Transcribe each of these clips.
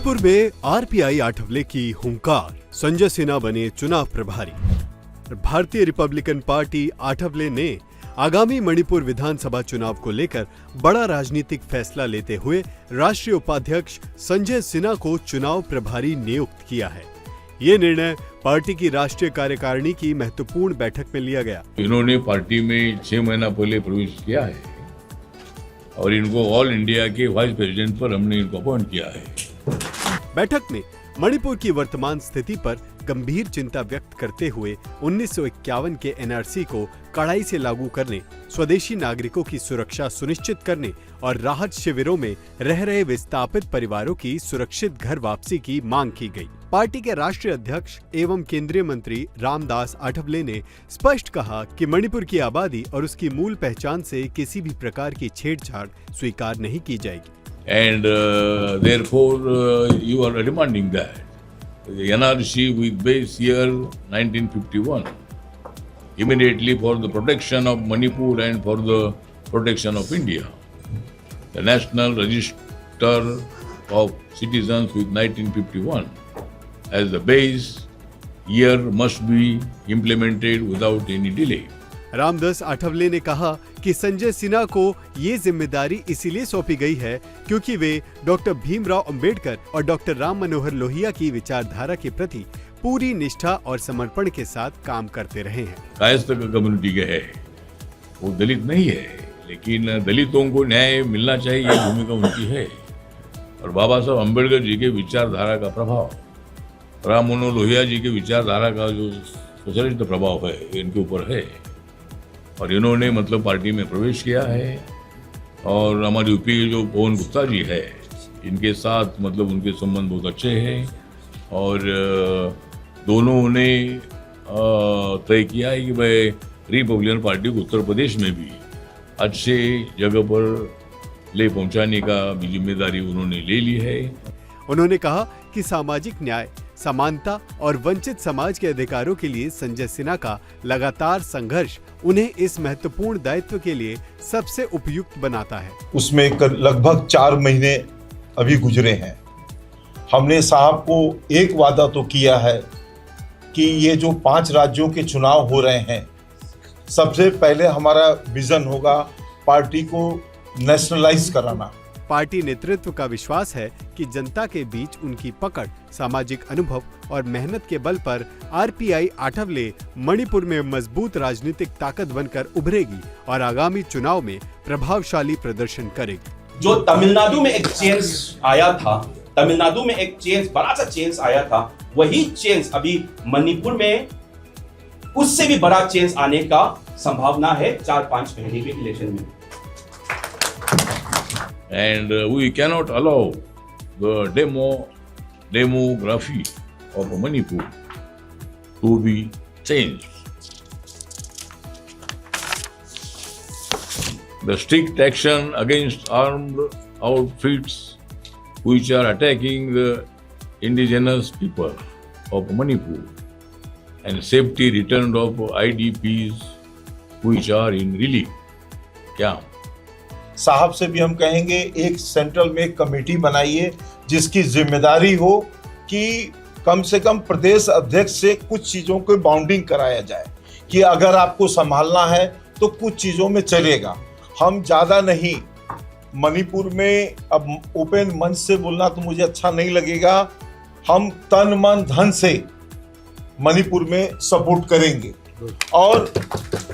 मणिपुर में आरपीआई आठवले की हुंकार, संजय सिन्हा बने चुनाव प्रभारी। भारतीय रिपब्लिकन पार्टी आठवले ने आगामी मणिपुर विधानसभा चुनाव को लेकर बड़ा राजनीतिक फैसला लेते हुए राष्ट्रीय उपाध्यक्ष संजय सिन्हा को चुनाव प्रभारी नियुक्त किया है। ये निर्णय पार्टी की राष्ट्रीय कार्यकारिणी की महत्वपूर्ण बैठक में लिया गया। इन्होंने पार्टी में 6 महीना पहले प्रवेश किया है और इनको ऑल इंडिया के वाइस प्रेसिडेंट पर हमने इनको अपॉइंट किया है। बैठक में मणिपुर की वर्तमान स्थिति पर गंभीर चिंता व्यक्त करते हुए 1951 के एनआरसी को कड़ाई से लागू करने, स्वदेशी नागरिकों की सुरक्षा सुनिश्चित करने और राहत शिविरों में रह रहे विस्थापित परिवारों की सुरक्षित घर वापसी की मांग की गई। पार्टी के राष्ट्रीय अध्यक्ष एवं केंद्रीय मंत्री रामदास आठवले ने स्पष्ट कहा कि मणिपुर की आबादी और उसकी मूल पहचान से किसी भी प्रकार की छेड़छाड़ स्वीकार नहीं की जाएगी। And therefore you are demanding that the NRC with base year 1951 immediately for the protection of Manipur and for the protection of India, the National Register of Citizens with 1951 as the base year must be implemented without any delay. Ramdas Athawale ने कहा कि संजय सिन्हा को ये जिम्मेदारी इसीलिए सौंपी गई है क्योंकि वे डॉक्टर भीमराव अंबेडकर और डॉक्टर राम मनोहर लोहिया की विचारधारा के प्रति पूरी निष्ठा और समर्पण के साथ काम करते रहे हैं। कायस्थ कम्युनिटी के है, वो दलित नहीं है, लेकिन दलितों को न्याय मिलना चाहिए, ये भूमिका उनकी है। और बाबा साहब अम्बेडकर जी के विचारधारा का प्रभाव, राम मनोहर लोहिया जी के विचारधारा का जो सोशलिस्ट प्रभाव है इनके ऊपर है। और इन्होंने मतलब पार्टी में प्रवेश किया है। और हमारी यूपी के जो पवन गुप्ता जी है, इनके साथ मतलब उनके संबंध बहुत अच्छे हैं और दोनों ने तय किया है कि भाई रिपब्लिकन पार्टी को उत्तर प्रदेश में भी अच्छे जगह पर ले पहुंचाने का भी जिम्मेदारी उन्होंने ले ली है। उन्होंने कहा कि सामाजिक न्याय, समानता और वंचित समाज के अधिकारों के लिए संजय सिन्हा का लगातार संघर्ष उन्हें इस महत्वपूर्ण दायित्व के लिए सबसे उपयुक्त बनाता है। उसमें लगभग 4 महीने अभी गुजरे हैं। हमने साहब को एक वादा तो किया है कि ये जो 5 राज्यों के चुनाव हो रहे हैं, सबसे पहले हमारा विजन होगा पार्टी को नेशनलाइज कराना। पार्टी नेतृत्व का विश्वास है कि जनता के बीच उनकी पकड़, सामाजिक अनुभव और मेहनत के बल पर आरपीआई आठवले मणिपुर में मजबूत राजनीतिक ताकत बनकर उभरेगी और आगामी चुनाव में प्रभावशाली प्रदर्शन करेगी। जो तमिलनाडु में एक चेंज आया था, तमिलनाडु में एक चेंज, बड़ा सा चेंज आया था, वही चेंज अभी मणिपुर में उससे भी बड़ा चेंज आने का संभावना है 4-5 महीने के इलेक्शन में। And we cannot allow the demography of Manipur to be changed. The strict action against armed outfits which are attacking the indigenous people of Manipur and safety return of IDPs which are in relief camp. साहब से भी हम कहेंगे एक central में एक committee बनाइए जिसकी जिम्मेदारी हो कि कम से कम प्रदेश अध्यक्ष से कुछ चीज़ों को बाउंडिंग कराया जाए कि अगर आपको संभालना है तो कुछ चीज़ों में चलेगा, हम ज़्यादा नहीं। मणिपुर में अब ओपन मंच से बोलना तो मुझे अच्छा नहीं लगेगा, हम तन मन धन से मणिपुर में सपोर्ट करेंगे और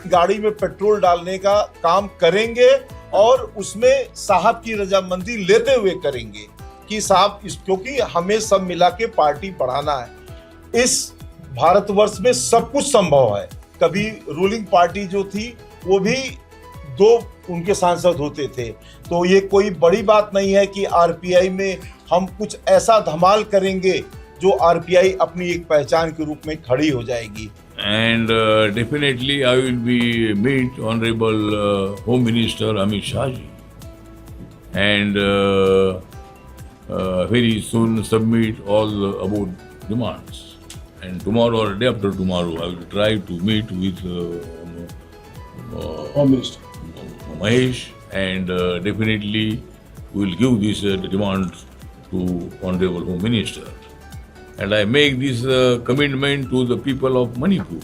गाड़ी में पेट्रोल डालने का काम करेंगे और उसमें साहब की रजामंदी लेते हुए करेंगे कि साहब क्योंकि हमें सब मिला के पार्टी बढ़ाना है। इस भारतवर्ष में सब कुछ संभव है। कभी रूलिंग पार्टी जो थी वो भी 2 उनके सांसद होते थे, तो ये कोई बड़ी बात नहीं है कि आरपीआई में हम कुछ ऐसा धमाल करेंगे जो आरपीआई अपनी एक पहचान के रूप में खड़ी हो जाएगी। And definitely I will be meet Honorable Home Minister Amit Shah ji and very soon submit all about demands. And tomorrow or day after tomorrow I will try to meet with Home Minister Mahesh and definitely we will give these demands to Honorable Home Minister. And I make this commitment to the people of Manipur.